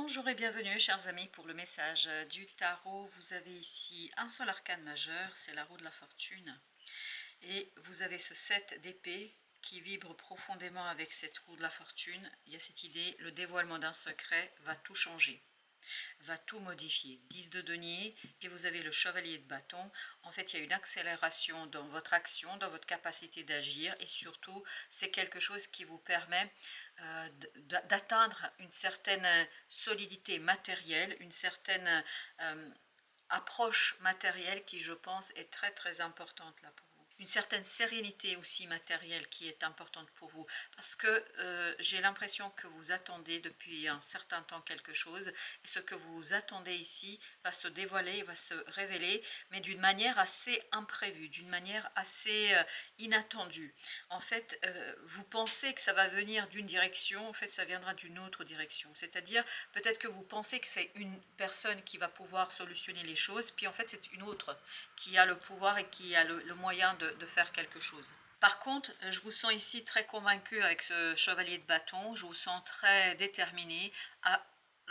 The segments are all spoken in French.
Bonjour et bienvenue chers amis pour le message du tarot. Vous avez ici un seul arcane majeur, c'est la roue de la fortune. Et vous avez ce 7 d'épée qui vibre profondément avec cette roue de la fortune. Il y a cette idée, le dévoilement d'un secret va tout changer, va tout modifier. 10 de denier et vous avez le chevalier de bâton. En fait, il y a une accélération dans votre action, dans votre capacité d'agir et surtout, c'est quelque chose qui vous permet d'atteindre une certaine solidité matérielle, une certaine approche matérielle qui, je pense, est très très importante là pour vous. Une certaine sérénité aussi matérielle qui est importante pour vous, parce que j'ai l'impression que vous attendez depuis un certain temps quelque chose, et ce que vous attendez ici va se dévoiler, va se révéler, mais d'une manière assez imprévue, d'une manière assez inattendue. En fait, vous pensez que ça va venir d'une direction, en fait ça viendra d'une autre direction, c'est-à-dire peut-être que vous pensez que c'est une personne qui va pouvoir solutionner les choses, puis en fait c'est une autre qui a le pouvoir et qui a le moyen de faire quelque chose. Par contre, je vous sens ici très convaincu avec ce chevalier de bâton, je vous sens très déterminé à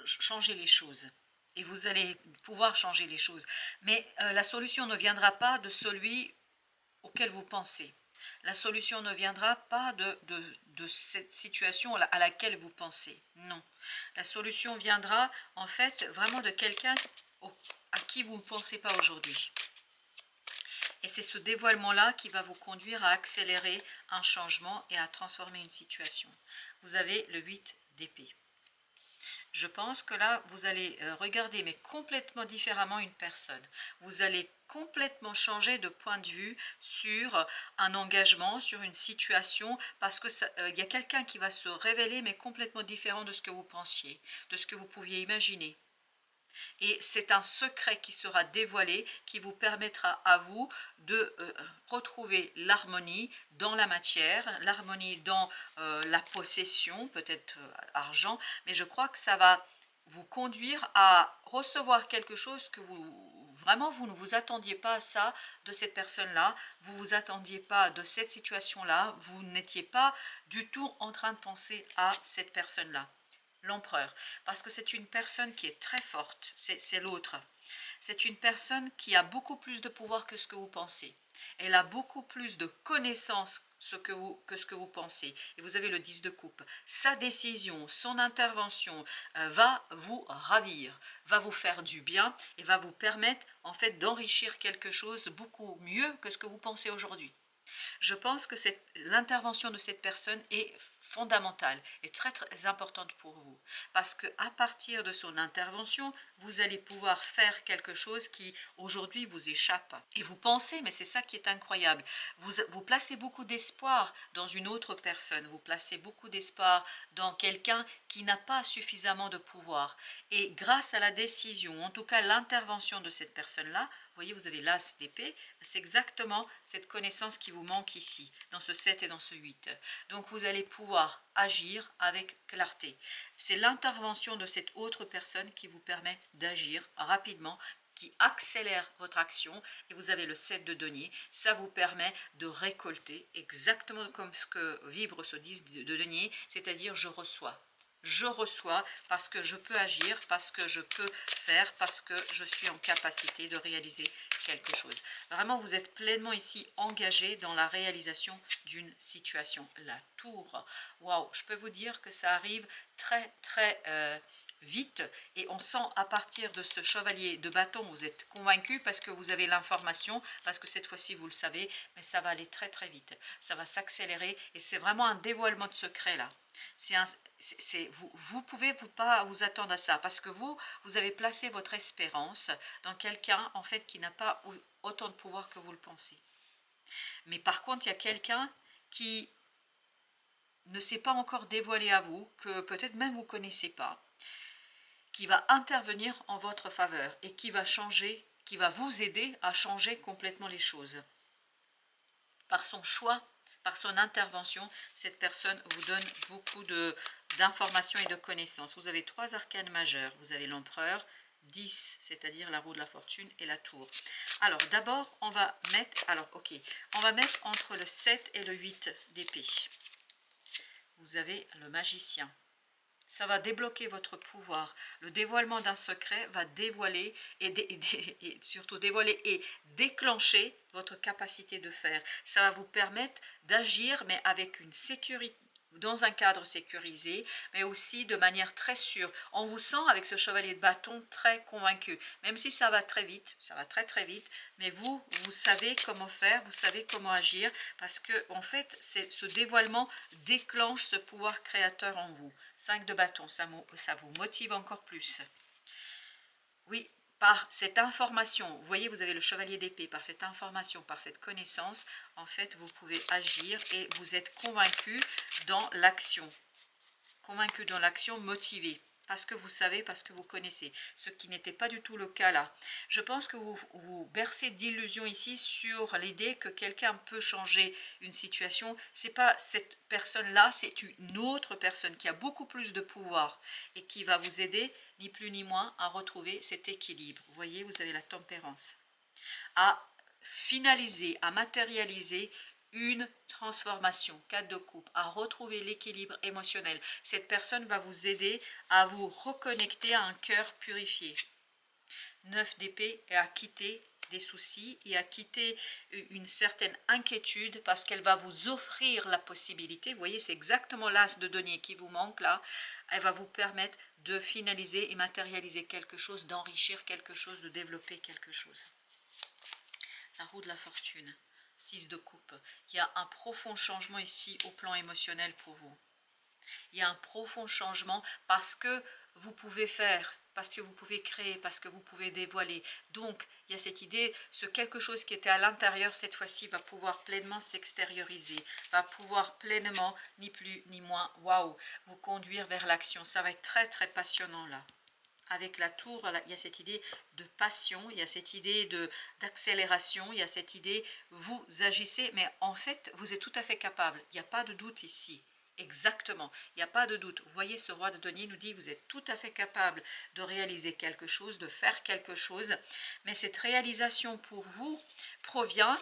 changer les choses. Et vous allez pouvoir changer les choses. Mais la solution ne viendra pas de celui auquel vous pensez. La solution ne viendra pas de cette situation à laquelle vous pensez. Non. La solution viendra en fait vraiment de quelqu'un à qui vous ne pensez pas aujourd'hui. Et c'est ce dévoilement-là qui va vous conduire à accélérer un changement et à transformer une situation. Vous avez le 8 d'épée. Je pense que là, vous allez regarder, mais complètement différemment une personne. Vous allez complètement changer de point de vue sur un engagement, sur une situation, parce que y a quelqu'un qui va se révéler, mais complètement différent de ce que vous pensiez, de ce que vous pouviez imaginer. Et c'est un secret qui sera dévoilé, qui vous permettra à vous de retrouver l'harmonie dans la matière, l'harmonie dans la possession, peut-être argent, mais je crois que ça va vous conduire à recevoir quelque chose que vraiment vous ne vous attendiez pas à ça de cette personne-là, vous ne vous attendiez pas de cette situation-là, vous n'étiez pas du tout en train de penser à cette personne-là. L'empereur, parce que c'est une personne qui est très forte, c'est l'autre. C'est une personne qui a beaucoup plus de pouvoir que ce que vous pensez. Elle a beaucoup plus de connaissances que ce que vous pensez. Et vous avez le 10 de coupe. Sa décision, son intervention va vous ravir, va vous faire du bien et va vous permettre en fait d'enrichir quelque chose beaucoup mieux que ce que vous pensez aujourd'hui. Je pense que l'intervention de cette personne est fondamentale et très très importante pour vous. Parce qu'à partir de son intervention, vous allez pouvoir faire quelque chose qui aujourd'hui vous échappe. Et vous pensez, mais c'est ça qui est incroyable, vous placez beaucoup d'espoir dans une autre personne, vous placez beaucoup d'espoir dans quelqu'un qui n'a pas suffisamment de pouvoir. Et grâce à la décision, en tout cas l'intervention de cette personne-là, vous voyez, vous avez l'as d'épée, c'est exactement cette connaissance qui vous manque ici, dans ce 7 et dans ce 8. Donc vous allez pouvoir agir avec clarté. C'est l'intervention de cette autre personne qui vous permet d'agir rapidement, qui accélère votre action, et vous avez le 7 de denier, ça vous permet de récolter exactement comme ce que vibre ce 10 de denier, c'est-à-dire je reçois. Je reçois parce que je peux agir, parce que je peux faire, parce que je suis en capacité de réaliser quelque chose. Vraiment, vous êtes pleinement ici engagé dans la réalisation d'une situation. La tour, waouh, je peux vous dire que ça arrive très très vite et on sent à partir de ce chevalier de bâton, vous êtes convaincu parce que vous avez l'information, parce que cette fois-ci vous le savez, mais ça va aller très très vite, ça va s'accélérer et c'est vraiment un dévoilement de secret là. Vous pouvez pas vous attendre à ça parce que vous avez placé votre espérance dans quelqu'un en fait qui n'a pas autant de pouvoir que vous le pensez. Mais par contre, il y a quelqu'un qui ne s'est pas encore dévoilé à vous, que peut-être même vous ne connaissez pas, qui va intervenir en votre faveur et qui va changer, qui va vous aider à changer complètement les choses. Par son choix, par son intervention, cette personne vous donne beaucoup d'informations et de connaissances. Vous avez 3 arcanes majeurs. Vous avez l'empereur, 10, c'est-à-dire la roue de la fortune et la tour. Alors d'abord, on va mettre, on va mettre entre le 7 et le 8 d'épée. Vous avez le magicien. Ça va débloquer votre pouvoir. Le dévoilement d'un secret va dévoiler et surtout dévoiler et déclencher votre capacité de faire. Ça va vous permettre d'agir, mais avec une sécurité, dans un cadre sécurisé, mais aussi de manière très sûre. On vous sent avec ce chevalier de bâton très convaincu, même si ça va très vite, ça va très très vite, mais vous savez comment faire, vous savez comment agir, parce que en fait, ce dévoilement déclenche ce pouvoir créateur en vous. 5 de bâton, ça vous motive encore plus. Oui, par cette information, vous voyez, vous avez le chevalier d'épée, par cette information, par cette connaissance, en fait, vous pouvez agir et vous êtes convaincu dans l'action. Convaincu dans l'action, motivé. Parce que vous savez, parce que vous connaissez. Ce qui n'était pas du tout le cas là. Je pense que vous bercez d'illusions ici sur l'idée que quelqu'un peut changer une situation. C'est pas cette personne-là, c'est une autre personne qui a beaucoup plus de pouvoir et qui va vous aider, ni plus ni moins, à retrouver cet équilibre. Vous voyez, vous avez la tempérance. À finaliser, à matérialiser une transformation, 4 de coupe, à retrouver l'équilibre émotionnel. Cette personne va vous aider à vous reconnecter à un cœur purifié. 9 d'épée et à quitter des soucis et à quitter une certaine inquiétude parce qu'elle va vous offrir la possibilité. Vous voyez, c'est exactement l'as de denier qui vous manque là. Elle va vous permettre de finaliser et matérialiser quelque chose, d'enrichir quelque chose, de développer quelque chose. La roue de la fortune, 6 de coupe. Il y a un profond changement ici au plan émotionnel pour vous. Il y a un profond changement parce que vous pouvez faire, parce que vous pouvez créer, parce que vous pouvez dévoiler. Donc, il y a cette idée, ce quelque chose qui était à l'intérieur, cette fois-ci, va pouvoir pleinement s'extérioriser, va pouvoir pleinement, ni plus ni moins, waouh, vous conduire vers l'action. Ça va être très, très passionnant là. Avec la tour, il y a cette idée de passion, il y a cette idée d'accélération, il y a cette idée, vous agissez, mais en fait, vous êtes tout à fait capable. Il n'y a pas de doute ici. Exactement, il n'y a pas de doute. Vous voyez, ce roi de denier nous dit, vous êtes tout à fait capable de réaliser quelque chose, de faire quelque chose, mais cette réalisation pour vous provient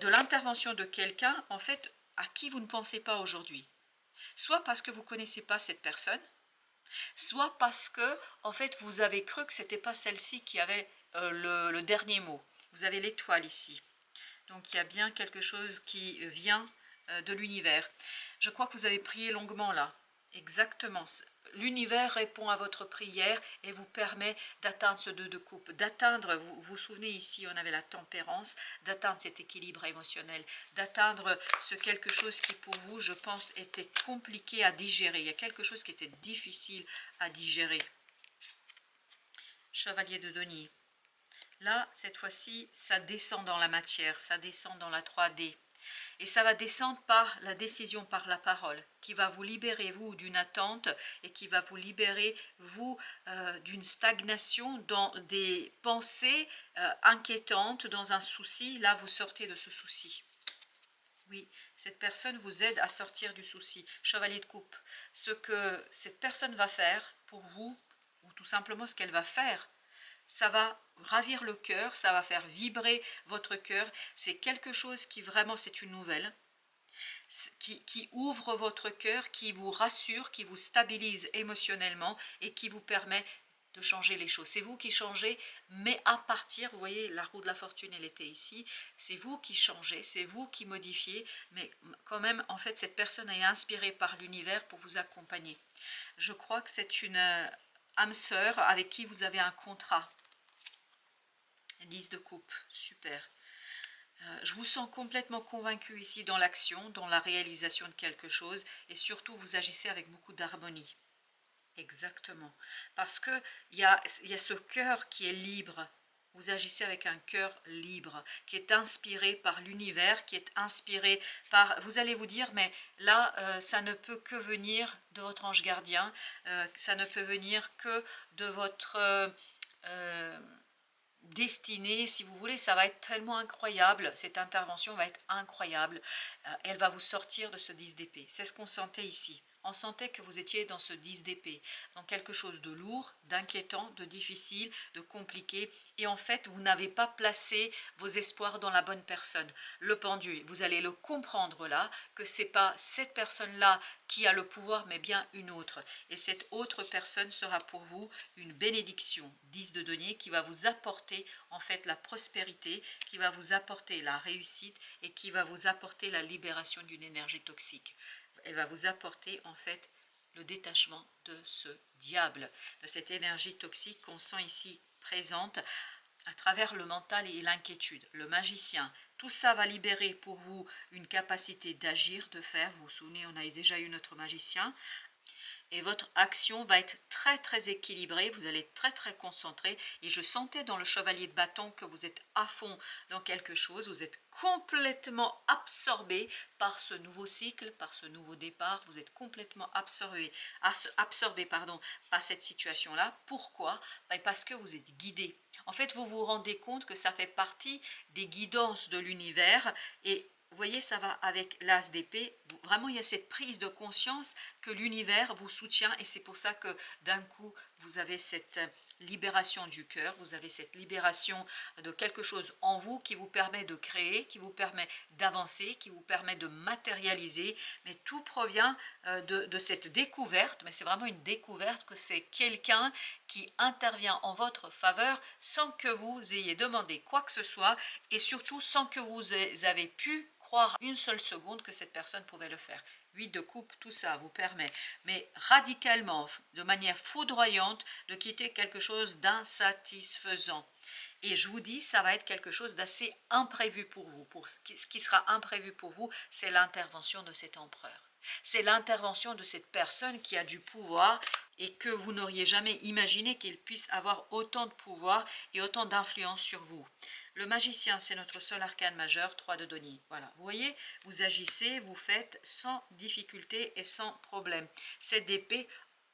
de l'intervention de quelqu'un, en fait, à qui vous ne pensez pas aujourd'hui. Soit parce que vous ne connaissez pas cette personne, soit parce que en fait vous avez cru que c'était pas celle-ci qui avait le dernier mot. Vous avez l'étoile ici. Donc il y a bien quelque chose qui vient de l'univers. Je crois que vous avez prié longuement là. Exactement. L'univers répond à votre prière et vous permet d'atteindre ce 2 de coupe, d'atteindre, vous vous souvenez ici, on avait la tempérance, d'atteindre cet équilibre émotionnel, d'atteindre ce quelque chose qui pour vous, je pense, était compliqué à digérer. Il y a quelque chose qui était difficile à digérer. Chevalier de denier. Là, cette fois-ci, ça descend dans la matière, ça descend dans la 3D. Et ça va descendre par la décision, par la parole, qui va vous libérer, vous, d'une attente et qui va vous libérer, vous, d'une stagnation dans des pensées inquiétantes, dans un souci. Là, vous sortez de ce souci. Oui, cette personne vous aide à sortir du souci. Chevalier de coupe. Ce que cette personne va faire pour vous, ou tout simplement ce qu'elle va faire, ça va ravir le cœur, ça va faire vibrer votre cœur. C'est quelque chose qui vraiment, c'est une nouvelle, qui ouvre votre cœur, qui vous rassure, qui vous stabilise émotionnellement et qui vous permet de changer les choses. C'est vous qui changez, mais à partir, vous voyez, la roue de la fortune, elle était ici, c'est vous qui changez, c'est vous qui modifiez, mais quand même, en fait, cette personne est inspirée par l'univers pour vous accompagner. Je crois que c'est une âme sœur avec qui vous avez un contrat. 10 de coupe, super. Je vous sens complètement convaincu ici dans l'action, dans la réalisation de quelque chose, et surtout vous agissez avec beaucoup d'harmonie. Exactement. Parce qu'il y a ce cœur qui est libre. Vous agissez avec un cœur libre, qui est inspiré par l'univers, qui est inspiré par... Vous allez vous dire, mais là, ça ne peut que venir de votre ange gardien, ça ne peut venir que de votre... destinée, si vous voulez, ça va être tellement incroyable, cette intervention va être incroyable, elle va vous sortir de ce 10 d'épée, c'est ce qu'on sentait ici. on sentait que vous étiez dans ce 10 d'épée, dans quelque chose de lourd, d'inquiétant, de difficile, de compliqué, et en fait, vous n'avez pas placé vos espoirs dans la bonne personne. Le pendu, vous allez le comprendre là, que c'est pas cette personne-là qui a le pouvoir, mais bien une autre. Et cette autre personne sera pour vous une bénédiction, 10 de denier, qui va vous apporter en fait la prospérité, qui va vous apporter la réussite et qui va vous apporter la libération d'une énergie toxique. Elle va vous apporter en fait le détachement de ce diable, de cette énergie toxique qu'on sent ici présente à travers le mental et l'inquiétude. Le magicien, tout ça va libérer pour vous une capacité d'agir, de faire. Vous vous souvenez, on a déjà eu notre magicien. Et votre action va être très très équilibrée, vous allez être très très concentré, et je sentais dans le chevalier de bâton que vous êtes à fond dans quelque chose, vous êtes complètement absorbé par ce nouveau cycle, par ce nouveau départ, vous êtes complètement absorbé par cette situation-là. Pourquoi? Parce que vous êtes guidé. En fait, vous vous rendez compte que ça fait partie des guidances de l'univers, et vous voyez, ça va avec l'as d'épée. Vraiment, il y a cette prise de conscience que l'univers vous soutient, et c'est pour ça que d'un coup, vous avez cette libération du cœur, vous avez cette libération de quelque chose en vous qui vous permet de créer, qui vous permet d'avancer, qui vous permet de matérialiser. Mais tout provient de cette découverte, mais c'est vraiment une découverte que c'est quelqu'un qui intervient en votre faveur sans que vous ayez demandé quoi que ce soit, et surtout sans que vous avez pu croire une seule seconde que cette personne pouvait le faire. 8 de coupe, tout ça vous permet, mais radicalement, de manière foudroyante, de quitter quelque chose d'insatisfaisant. Et je vous dis, ça va être quelque chose d'assez imprévu pour vous. Ce qui sera imprévu pour vous, c'est l'intervention de cet empereur. C'est l'intervention de cette personne qui a du pouvoir et que vous n'auriez jamais imaginé qu'il puisse avoir autant de pouvoir et autant d'influence sur vous. Le magicien, c'est notre seul arcane majeur, 3 de denier. Voilà, vous voyez, vous agissez, vous faites sans difficulté et sans problème. Cette épée,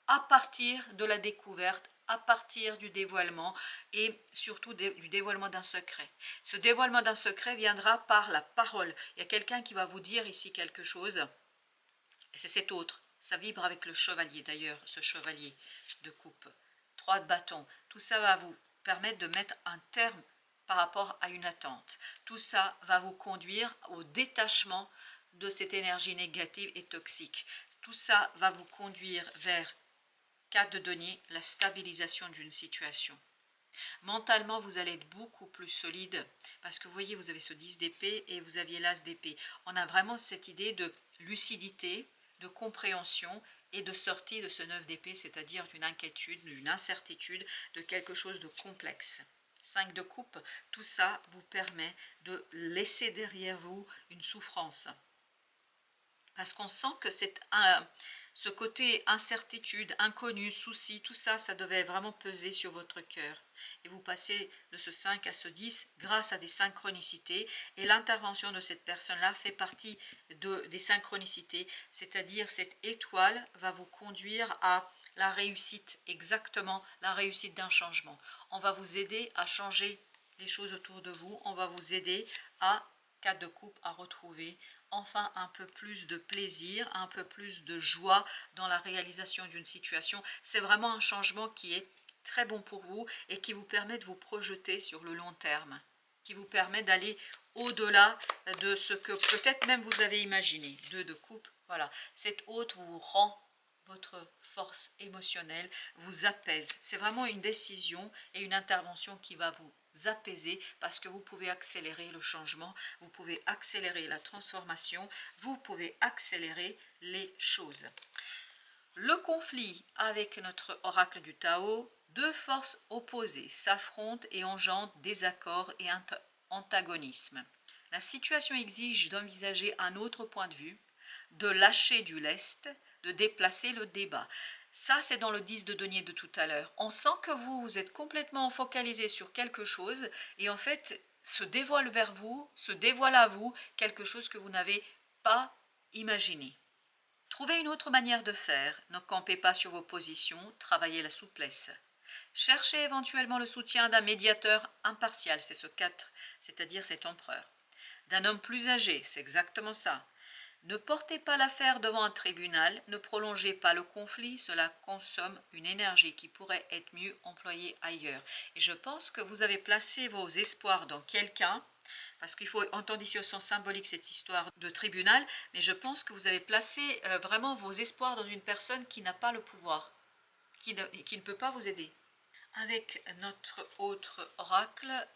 à partir de la découverte, à partir du dévoilement et surtout du dévoilement d'un secret. Ce dévoilement d'un secret viendra par la parole. Il y a quelqu'un qui va vous dire ici quelque chose, et c'est cet autre. Ça vibre avec le chevalier d'ailleurs, ce chevalier de coupe. 3 de bâton. Tout ça va vous permettre de mettre un terme par rapport à une attente. Tout ça va vous conduire au détachement de cette énergie négative et toxique. Tout ça va vous conduire vers 4 de denier, la stabilisation d'une situation. Mentalement, vous allez être beaucoup plus solide parce que vous voyez, vous avez ce 10 d'épée et vous aviez l'as d'épée. On a vraiment cette idée de lucidité, de compréhension et de sortie de ce 9 d'épée, c'est-à-dire d'une inquiétude, d'une incertitude, de quelque chose de complexe. 5 de coupe, tout ça vous permet de laisser derrière vous une souffrance. Parce qu'on sent que ce côté incertitude, inconnu, souci, tout ça, ça devait vraiment peser sur votre cœur. Et vous passez de ce 5 à ce 10 grâce à des synchronicités. Et l'intervention de cette personne-là fait partie des synchronicités. C'est-à-dire cette étoile va vous conduire à la réussite, exactement la réussite d'un changement. On va vous aider à changer les choses autour de vous. On va vous aider à 4 de coupe, à retrouver enfin un peu plus de plaisir, un peu plus de joie dans la réalisation d'une situation. C'est vraiment un changement qui est très bon pour vous et qui vous permet de vous projeter sur le long terme, qui vous permet d'aller au-delà de ce que peut-être même vous avez imaginé. 2 de coupe, voilà. Cette hôte vous rend votre force émotionnelle, vous apaise. C'est vraiment une décision et une intervention qui va vous apaiser parce que vous pouvez accélérer le changement, vous pouvez accélérer la transformation, vous pouvez accélérer les choses. Le conflit avec notre oracle du Tao, 2 forces opposées s'affrontent et engendrent désaccords et antagonisme. La situation exige d'envisager un autre point de vue, de lâcher du lest, de déplacer le débat. Ça, c'est dans le 10 de denier de tout à l'heure. On sent que vous êtes complètement focalisé sur quelque chose et en fait, se dévoile vers vous, se dévoile à vous quelque chose que vous n'avez pas imaginé. Trouvez une autre manière de faire, ne campez pas sur vos positions, travaillez la souplesse. Cherchez éventuellement le soutien d'un médiateur impartial, c'est ce 4, c'est-à-dire cet empereur. D'un homme plus âgé, c'est exactement ça. Ne portez pas l'affaire devant un tribunal, ne prolongez pas le conflit, cela consomme une énergie qui pourrait être mieux employée ailleurs. Et je pense que vous avez placé vos espoirs dans quelqu'un, parce qu'il faut entendre ici au sens symbolique cette histoire de tribunal, mais je pense que vous avez placé vraiment vos espoirs dans une personne qui n'a pas le pouvoir, qui ne peut pas vous aider. Avec notre autre oracle,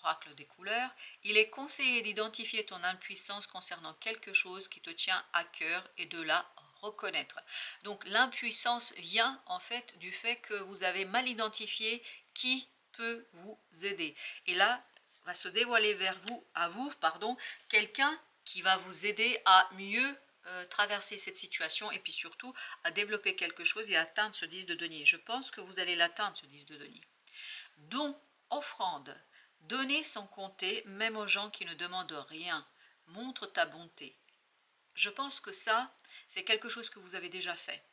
oracle des couleurs, il est conseillé d'identifier ton impuissance concernant quelque chose qui te tient à cœur et de la reconnaître. Donc l'impuissance vient en fait du fait que vous avez mal identifié qui peut vous aider. Et là, va se dévoiler vers vous, quelqu'un qui va vous aider à mieux traverser cette situation et puis surtout à développer quelque chose et atteindre ce 10 de denier. Je pense que vous allez l'atteindre, ce 10 de denier. Don, offrande, donner sans compter, même aux gens qui ne demandent rien. Montre ta bonté. Je pense que ça, c'est quelque chose que vous avez déjà fait.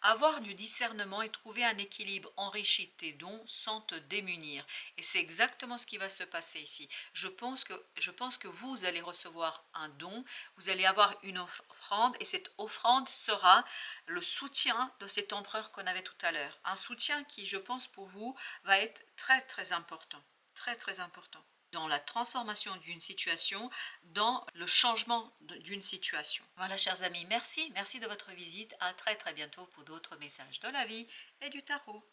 Avoir du discernement et trouver un équilibre enrichi de tes dons sans te démunir. Et c'est exactement ce qui va se passer ici. Je pense que vous allez recevoir un don, vous allez avoir une offrande et cette offrande sera le soutien de cet empereur qu'on avait tout à l'heure. Un soutien qui, je pense, pour vous, va être très très important. Très très important. Dans la transformation d'une situation, dans le changement d'une situation. Voilà, chers amis, merci de votre visite. À très très bientôt pour d'autres messages de la vie et du tarot.